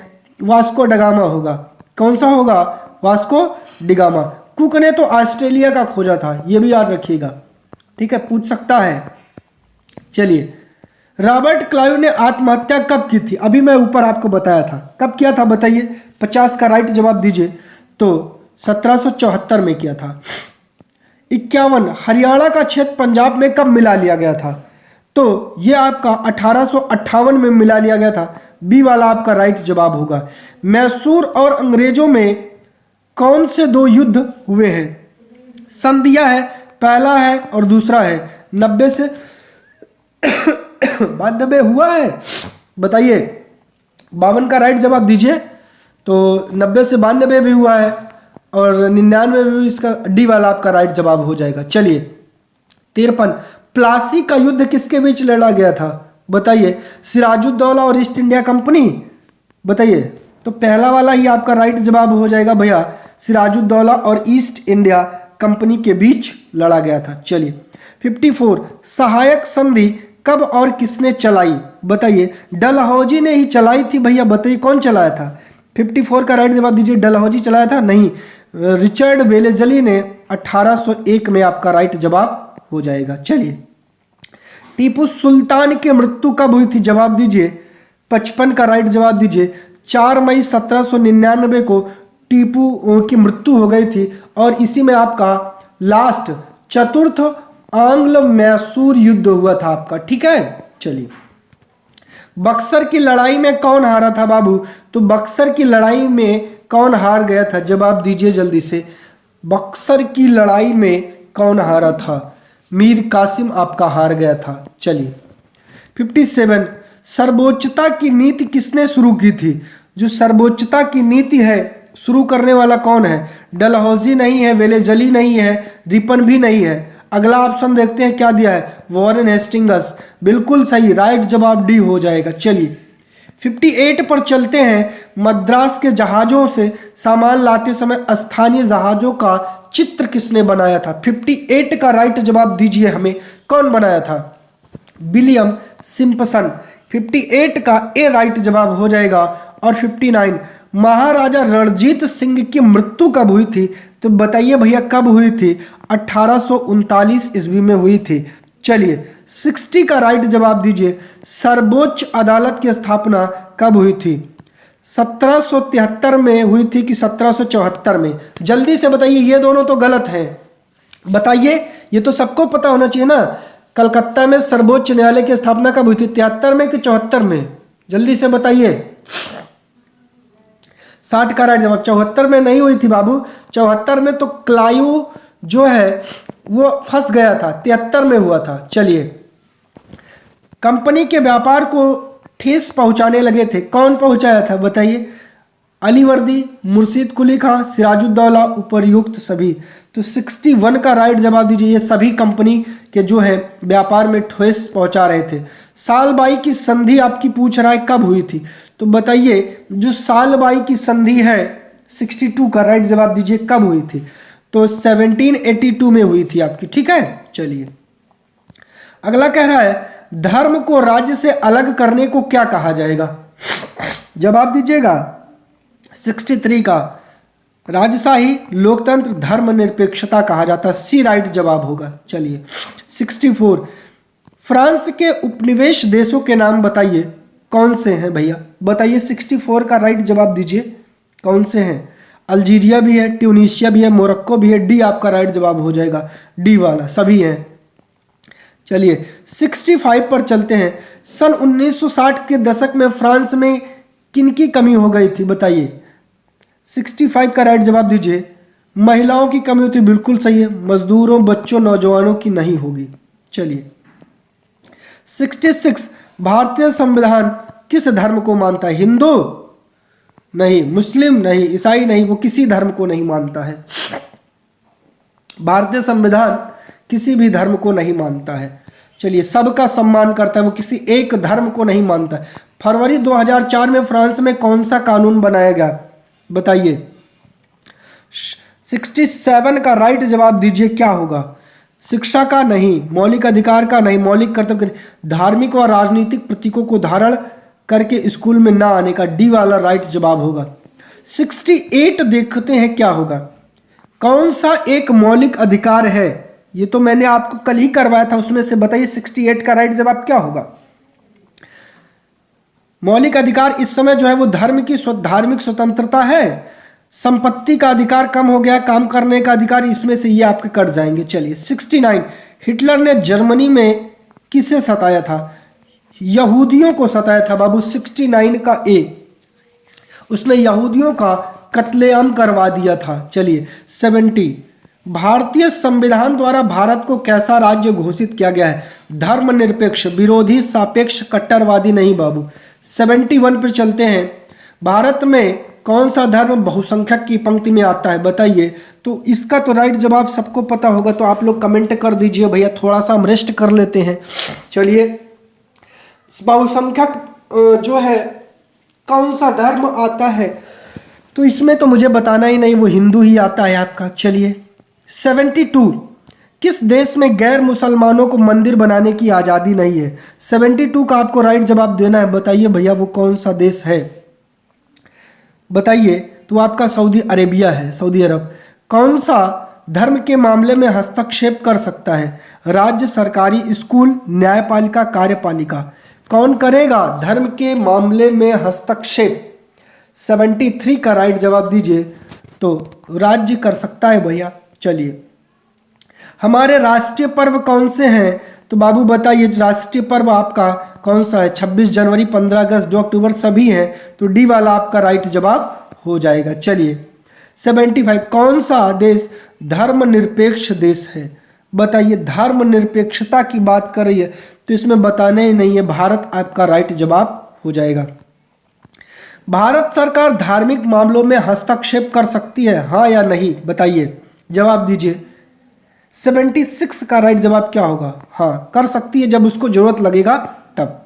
वास्को डगामा होगा। कौन सा होगा? Vasco da Gama. कुक ने तो ऑस्ट्रेलिया का खोजा था, ये भी याद रखिएगा, ठीक है, पूछ सकता है। चलिए, रॉबर्ट क्लाइव ने आत्महत्या कब की थी? अभी मैं ऊपर आपको बताया था, कब किया था बताइए। 50 का राइट जवाब दीजिए। तो 1774 में किया था। 51 हरियाणा का क्षेत्र पंजाब में कब मिला लिया गया था? तो ये आपका 1858 में मिला लिया गया था। बी वाला आपका राइट जवाब होगा। मैसूर और अंग्रेजों में कौन से 2 युद्ध हुए हैं? संधियां है, पहला है और दूसरा है। 90 से 92 हुआ है, बताइए। 52 का राइट जवाब दीजिए। तो 90 से 92 भी हुआ है और 99 में भी, इसका डी वाला आपका राइट जवाब हो जाएगा। चलिए, 53 प्लासी का युद्ध किसके बीच लड़ा गया था? बताइए। सिराजुद्दौला और ईस्ट इंडिया कंपनी, बताइए। तो पहला वाला ही आपका राइट जवाब हो जाएगा भैया। सिराजुद्दौला और ईस्ट इंडिया कंपनी के बीच लड़ा गया था। चलिए, 54 सहायक संधि कब और किसने चलाई? बताइए। डलहौजी ने ही चलाई थी भैया, बताइए कौन चलाया था? 54 का राइट जवाब दीजिए। डलहौजी चलाया था? नहीं, रिचर्ड वेलेजली ने 1801 में आपका राइट जवाब हो जाएगा। चलिए, टीपू सुल्तान की मृत्यु कब हुई थी? जवाब दीजिए। 55 का राइट जवाब दीजिए। 4 मई 1799 को टीपू की मृत्यु हो गई थी और इसी में आपका लास्ट चतुर्थ आंग्ल मैसूर युद्ध हुआ था आपका, ठीक है। चलिए, बक्सर की लड़ाई में कौन हारा था बाबू? तो बक्सर की लड़ाई में कौन हार गया था? जवाब दीजिए जल्दी से। बक्सर की लड़ाई में कौन हारा था? मीर कासिम आपका हार गया था। चलिए, 57 सर्वोच्चता की नीति किसने शुरू की थी? जो सर्वोच्चता की नीति है, शुरू करने वाला कौन है? डलहौजी नहीं है, वेलेजली नहीं है, रिपन भी नहीं है। अगला ऑप्शन देखते हैं क्या दिया है। वॉरेन हेस्टिंग्स, बिल्कुल सही, राइट जवाब डी हो जाएगा। चलिए, 58 पर चलते हैं। मद्रास के जहाज़ों से सामान लाते समय स्थानीय जहाज़ों का चित्र किसने बनाया था? 58 का राइट जवाब दीजिए हमें। कौन बनाया था? William Simpson. 58 का ए राइट जवाब हो जाएगा। और 59 महाराजा रणजीत सिंह की मृत्यु कब हुई थी? तो बताइए भैया कब हुई थी? 1839 ईस्वी में हुई थी। चलिए 60 का राइट जवाब दीजिए। सर्वोच्च अदालत की स्थापना कब हुई थी? 1773 में हुई थी कि 1774 में? जल्दी से बताइए, ये दोनों तो गलत हैं। बताइए, ये तो सबको पता होना चाहिए ना। कलकत्ता में सर्वोच्च न्यायालय की स्थापना कब हुई थी? 73 में कि 74 में? जल्दी से बताइए। 60 का राइट जवाब। 74 में नहीं हुई थी बाबू। 74 में तो क्लाइव जो है वो फंस गया था, 73 में हुआ था। चलिए, कंपनी के व्यापार को ठेस पहुंचाने लगे थे, कौन पहुंचाया था बताइए? अलीवर्दी, मुर्शिद कुली खां, सिराजुद्दौला, उपर्युक्त सभी। तो 61 का राइट जवाब दीजिए। ये सभी कंपनी के जो है व्यापार में ठेस पहुंचा रहे थे। सालबाई की संधि आपकी पूछ रहा है कब हुई थी? तो बताइए, जो सालबाई की संधि है 62 का राइट जवाब दीजिए कब हुई थी? तो 1782 में हुई थी आपकी। ठीक है, चलिए अगला कह रहा है धर्म को राज्य से अलग करने को क्या कहा जाएगा? जवाब दीजिएगा। 63 का राजशाही, लोकतंत्र, धर्मनिरपेक्षता कहा जाता है। सी राइट जवाब होगा। चलिए 64 फ्रांस के उपनिवेश देशों के नाम बताइए, कौन से हैं भैया? बताइए 64 का राइट जवाब दीजिए, कौन से हैं? अल्जीरिया भी है, ट्यूनीशिया भी है, मोरक्को भी है। डी आपका राइट जवाब हो जाएगा, डी वाला, सभी हैं। चलिए 65 पर चलते हैं। सन 1960 के दशक में फ्रांस में किनकी कमी हो गई थी बताइए? 65 का राइट जवाब दीजिए। महिलाओं की कमी होती, बिल्कुल सही है। मजदूरों, बच्चों, नौजवानों की नहीं होगी। चलिए 66 भारतीय संविधान किस धर्म को मानता है? हिंदू नहीं, मुस्लिम नहीं, ईसाई नहीं, वो किसी धर्म को नहीं मानता है। भारतीय संविधान किसी भी धर्म को नहीं मानता है। चलिए, सबका सम्मान करता है, वो किसी एक धर्म को नहीं मानता है। फरवरी 2004 में फ्रांस में कौन सा कानून बनाया गया बताइए? 67 का राइट जवाब दीजिए, क्या होगा? शिक्षा का नहीं, मौलिक अधिकार का नहीं, मौलिक कर्तव्य, धार्मिक व राजनीतिक प्रतीकों को धारण करके स्कूल में ना आने का। डी वाला राइट जवाब होगा। 68 देखते हैं क्या होगा। कौन सा एक मौलिक अधिकार है? ये तो मैंने आपको कल ही करवाया था, उसमें से बताइए 68 का राइट जवाब क्या होगा? मौलिक अधिकार इस समय जो है वो धर्म की धार्मिक स्वतंत्रता है, संपत्ति का अधिकार कम हो गया, काम करने का अधिकार, इसमें से ये आपके कट जाएंगे। चलिए 69 हिटलर ने जर्मनी में किसे सताया था? यहूदियों को सताया था बाबू। 69 का ए, उसने यहूदियों का कत्लेआम करवा दिया था। चलिए 70 भारतीय संविधान द्वारा भारत को कैसा राज्य घोषित किया गया है? धर्मनिरपेक्ष, विरोधी, सापेक्ष, कट्टरवादी नहीं बाबू। 71 पर चलते हैं। भारत में कौन सा धर्म बहुसंख्यक की पंक्ति में आता है बताइए? तो इसका तो राइट जवाब सबको पता होगा, तो आप लोग कमेंट कर दीजिए भैया, थोड़ा सा हम रेस्ट कर लेते हैं। चलिए, बहुसंख्यक जो है कौन सा धर्म आता है? तो इसमें तो मुझे बताना ही नहीं, वो हिंदू ही आता है आपका। चलिए 72 किस देश में गैर मुसलमानों को मंदिर बनाने की आज़ादी नहीं है? 72 का आपको राइट जवाब देना है। बताइए भैया वो कौन सा देश है बताइए? तो आपका सऊदी अरेबिया है, सऊदी अरब। कौन सा धर्म के मामले में हस्तक्षेप कर सकता है? राज्य, सरकारी स्कूल, न्यायपालिका, कार्यपालिका। कौन करेगा धर्म के मामले में हस्तक्षेप? 73 का राइट जवाब दीजिए। तो राज्य कर सकता है भैया। चलिए, हमारे राष्ट्रीय पर्व कौन से हैं? तो बाबू बताइए राष्ट्रीय पर्व आपका कौन सा है? 26 जनवरी, 15 अगस्त, 2 अक्टूबर, सभी हैं। तो डी वाला आपका राइट जवाब हो जाएगा। चलिए 75 कौन सा देश धर्मनिरपेक्ष देश है? बताइए, धर्मनिरपेक्षता की बात कर रही है तो इसमें बताना ही नहीं है, भारत आपका राइट जवाब हो जाएगा। भारत सरकार धार्मिक मामलों में हस्तक्षेप कर सकती है, हाँ या नहीं बताइए? जवाब दीजिए। 76 का राइट जवाब क्या होगा? हाँ, कर सकती है, जब उसको जरूरत लगेगा तब।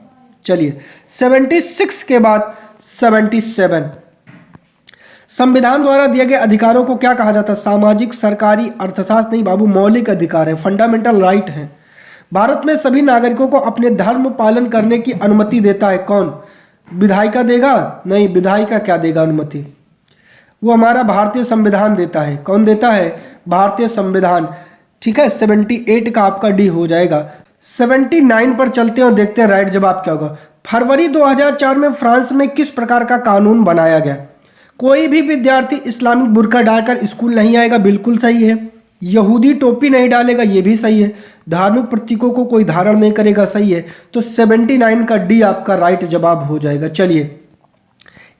चलिए 76 के बाद 77 संविधान द्वारा दिए गए अधिकारों को क्या कहा जाता है? सामाजिक, सरकारी, अर्थशास्त्र नहीं बाबू, मौलिक अधिकार है, फंडामेंटल राइट है। भारत में सभी नागरिकों को अपने धर्म पालन करने की अनुमति देता है कौन? विधायिका देगा? नहीं, विधायिका क्या देगा अनुमति? वो हमारा भारतीय संविधान देता है। कौन देता है? भारतीय संविधान। ठीक है, 78 का आपका डी हो जाएगा। 79 पर चलते हैं और देखते हैं राइट जवाब क्या होगा। फरवरी 2004 में फ्रांस में किस प्रकार का कानून बनाया गया? कोई भी विद्यार्थी इस्लामिक बुर्का डालकर स्कूल नहीं आएगा, बिल्कुल सही है। यहूदी टोपी नहीं डालेगा, ये भी सही है। धार्मिक प्रतीकों को कोई धारण नहीं करेगा, सही है। तो 79 का डी आपका राइट जवाब हो जाएगा। चलिए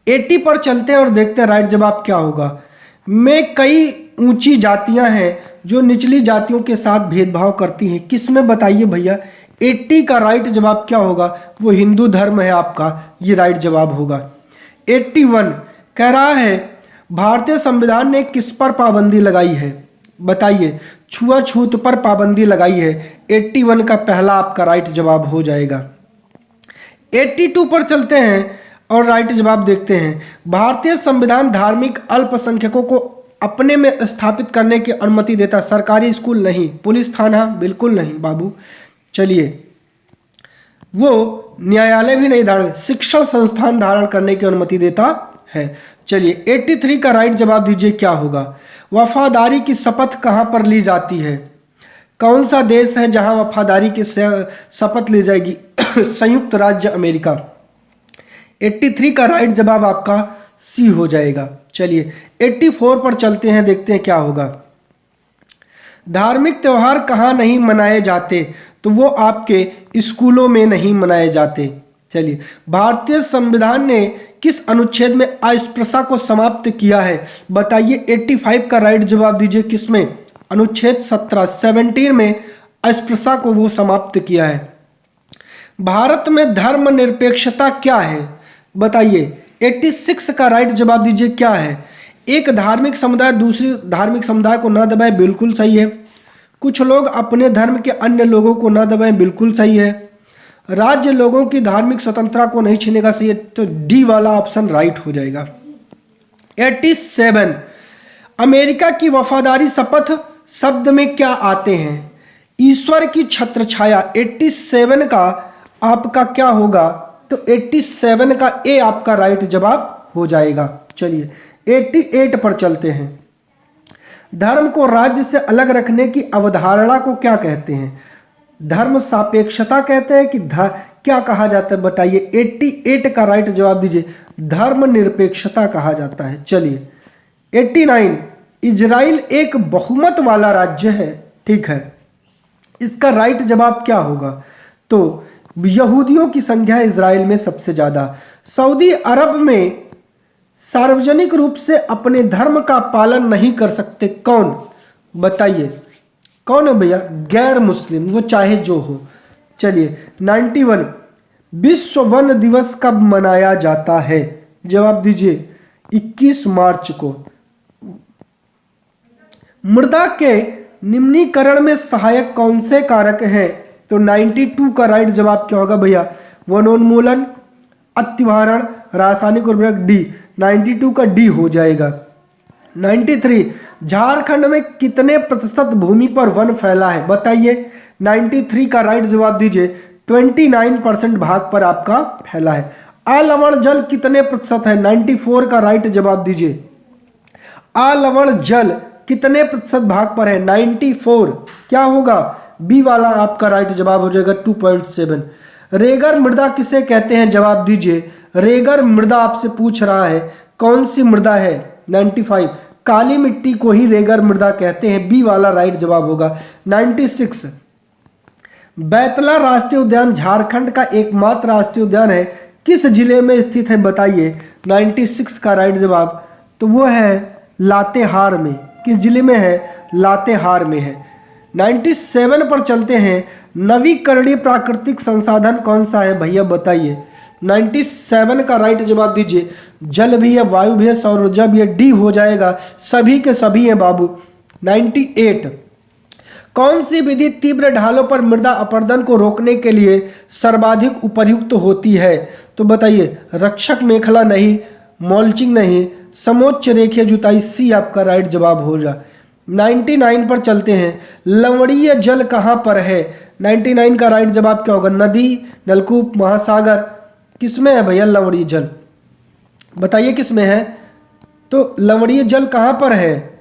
80 पर चलते हैं और देखते हैं राइट जवाब क्या होगा। में कई ऊंची जातियां हैं जो निचली जातियों के साथ भेदभाव करती हैं, किसमें बताइए भैया? 80 का राइट जवाब क्या होगा? वो हिंदू धर्म है आपका, ये राइट जवाब होगा। 81 कह रहा है भारतीय संविधान ने किस पर पाबंदी लगाई है? बताइए, छुआछूत पर पाबंदी लगाई है। 81 का पहला आपका राइट जवाब हो जाएगा। 82 पर चलते हैं और राइट जवाब देखते हैं। भारतीय संविधान धार्मिक अल्पसंख्यकों को अपने में स्थापित करने की अनुमति देता। सरकारी स्कूल नहीं, पुलिस थाना बिल्कुल नहीं बाबू। चलिए, वो न्यायालय भी नहीं धारण, शिक्षण संस्थान धारण करने की अनुमति देता है। चलिए 83 का राइट जवाब दीजिए क्या होगा? वफादारी की शपथ कहाँ पर ली जाती है? कौन सा देश है जहां वफादारी की शपथ ली जाएगी? संयुक्त राज्य अमेरिका। 83 का राइट जवाब आपका सी हो जाएगा। चलिए 84 पर चलते हैं, देखते हैं क्या होगा। धार्मिक त्योहार कहाँ नहीं मनाए जाते? तो वो आपके स्कूलों में नहीं मनाए जाते। चलिए, भारतीय संविधान ने किस अनुच्छेद में अस्पृश्यता को समाप्त किया है? बताइए 85 का राइट जवाब दीजिए। किसमें? अनुच्छेद 17 में अस्पृश्यता को वो समाप्त किया है। भारत में धर्मनिरपेक्षता क्या है? बताइए 86 का राइट जवाब दीजिए क्या है? एक धार्मिक समुदाय दूसरे धार्मिक समुदाय को न दबाए, बिल्कुल सही है। कुछ लोग अपने धर्म के अन्य लोगों को न दबाएं, बिल्कुल सही है। राज्य लोगों की धार्मिक स्वतंत्रता को नहीं छीनेगा, सही है। तो डी वाला ऑप्शन राइट हो जाएगा। 87 अमेरिका की वफादारी शपथ शब्द में क्या आते हैं? ईश्वर की छत्र छाया। 87 का आपका क्या होगा? तो 87 का ए आपका राइट जवाब हो जाएगा। चलिए 88 पर चलते हैं। धर्म को राज्य से अलग रखने की अवधारणा को क्या कहते हैं? धर्म सापेक्षता कहते हैं कि क्या कहा जाता है? बताइए 88 का राइट जवाब दीजिए। धर्म निरपेक्षता कहा जाता है। चलिए 89 इजराइल एक बहुमत वाला राज्य है, ठीक है। इसका राइट जवाब क्या होगा? तो यहूदियों की संख्या इजराइल में सबसे ज्यादा। सऊदी अरब में सार्वजनिक रूप से अपने धर्म का पालन नहीं कर सकते कौन? बताइए कौन है भैया? गैर मुस्लिम, वो चाहे जो हो। चलिए 91 विश्व वन दिवस कब मनाया जाता है? जवाब दीजिए 21 मार्च को। मृदा के निम्नीकरण में सहायक कौन से कारक हैं? तो 92 का राइट जवाब क्या होगा भैया? वनोन्मूलन, अतिवारण, रासायनिक उर्वरक। डी 92 का डी हो जाएगा। 93 झारखंड में कितने प्रतिशत भूमि पर वन फैला है? बताइए 93 का राइट जवाब दीजिए। 29% भाग पर आपका फैला है। अलवण जल कितने प्रतिशत है? 94 का राइट जवाब दीजिए। अलवण जल कितने प्रतिशत भाग पर है? 94 क्या होगा? बी वाला आपका राइट जवाब हो जाएगा 2.7। रेगर मृदा किसे कहते हैं? जवाब दीजिए। रेगर मृदा आपसे पूछ रहा है, कौन सी मृदा है? 95 काली मिट्टी को ही रेगर मृदा कहते हैं। बी वाला राइट जवाब होगा। 96 बैतला राष्ट्रीय उद्यान झारखंड का एकमात्र राष्ट्रीय उद्यान है, किस जिले में स्थित है? बताइए 96 का राइट जवाब तो वो है लातेहार में। किस जिले में है? लातेहार में है। 97 पर चलते हैं। नवीकरणीय प्राकृतिक संसाधन कौन सा है भैया? बताइए 97 का राइट जवाब दीजिए। जल भी है, वायु भी है, सौर ऊर्जा भी है। डी हो जाएगा, सभी के सभी हैं बाबू। 98 कौन सी विधि तीव्र ढालों पर मृदा अपरदन को रोकने के लिए सर्वाधिक उपयुक्त होती है? तो बताइए रक्षक मेखला नहीं, मल्चिंग नहीं, समोच्च रेखीय जुताई। सी आपका राइट जवाब होगा। 99 पर चलते हैं। लवणीय जल कहाँ पर है? 99 का राइट जवाब क्या होगा? नदी, नलकूप, महासागर। किसमें है भैया लवणीय जल? बताइए किसमें है? तो लवणीय जल कहाँ पर है?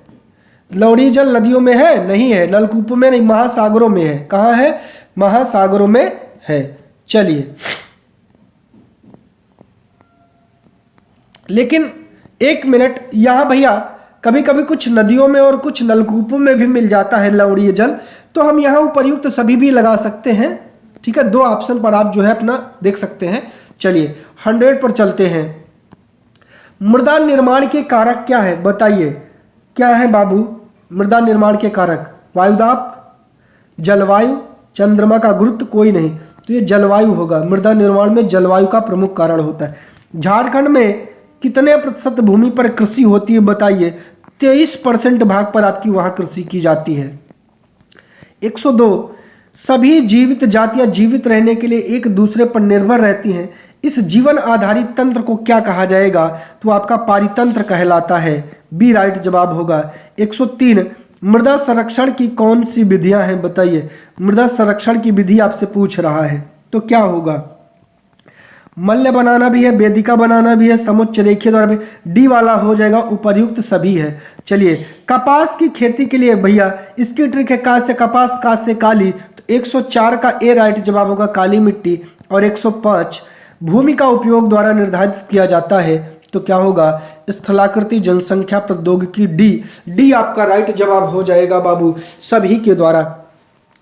लवणीय जल नदियों में है? नहीं है। नलकूपों में नहीं, महासागरों में है। कहाँ है? महासागरों में है। चलिए, लेकिन एक मिनट, यहाँ भैया कभी कभी कुछ नदियों में और कुछ नलकूपों में भी मिल जाता है लवणीय जल, तो हम यहाँ उपर्युक्त सभी भी लगा सकते हैं। ठीक है, दो ऑप्शन पर आप जो है अपना देख सकते हैं। चलिए 100 पर चलते हैं। मृदा निर्माण के कारक क्या है? बताइए क्या है बाबू मृदा निर्माण के कारक? वायुदाब, जलवायु, चंद्रमा का गुरुत्व, कोई नहीं। तो ये जलवायु होगा। मृदा निर्माण में जलवायु का प्रमुख कारण होता है। झारखंड में कितने प्रतिशत भूमि पर कृषि होती है? बताइए। 23% भाग पर आपकी वहां कृषि की जाती है। 102, सभी जीवित जातियां जीवित रहने के लिए एक दूसरे पर निर्भर रहती हैं। इस जीवन आधारित तंत्र को क्या कहा जाएगा? तो आपका पारितंत्र कहलाता है। बी राइट जवाब होगा। 103, मृदा संरक्षण की कौन सी विधियां हैं? बताइए। मृदा संरक्षण की विधि आपसे पूछ रहा है तो क्या होगा? मल्ल बनाना भी है, वेदिका बनाना भी है, समुच्च रेखीय द्वारा भी। डी वाला हो जाएगा, उपर्युक्त सभी है। चलिए, कपास की खेती के लिए भैया इसकी ट्रिक है का से कपास, का से काली। तो 104 का ए राइट जवाब होगा, काली मिट्टी। और 105, भूमि का उपयोग द्वारा निर्धारित किया जाता है तो क्या होगा? स्थलाकृति जनसंख्या प्रौद्योगिकी। डी, डी आपका राइट जवाब हो जाएगा बाबू, सभी के द्वारा।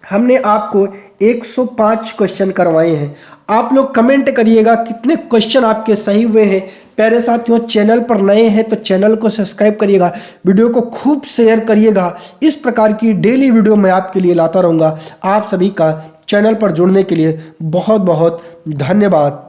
हमने आपको 105 क्वेश्चन करवाए हैं। आप लोग कमेंट करिएगा कितने क्वेश्चन आपके सही हुए हैं। प्यारे साथियों, चैनल पर नए हैं तो चैनल को सब्सक्राइब करिएगा, वीडियो को खूब शेयर करिएगा। इस प्रकार की डेली वीडियो मैं आपके लिए लाता रहूँगा। आप सभी का चैनल पर जुड़ने के लिए बहुत बहुत धन्यवाद।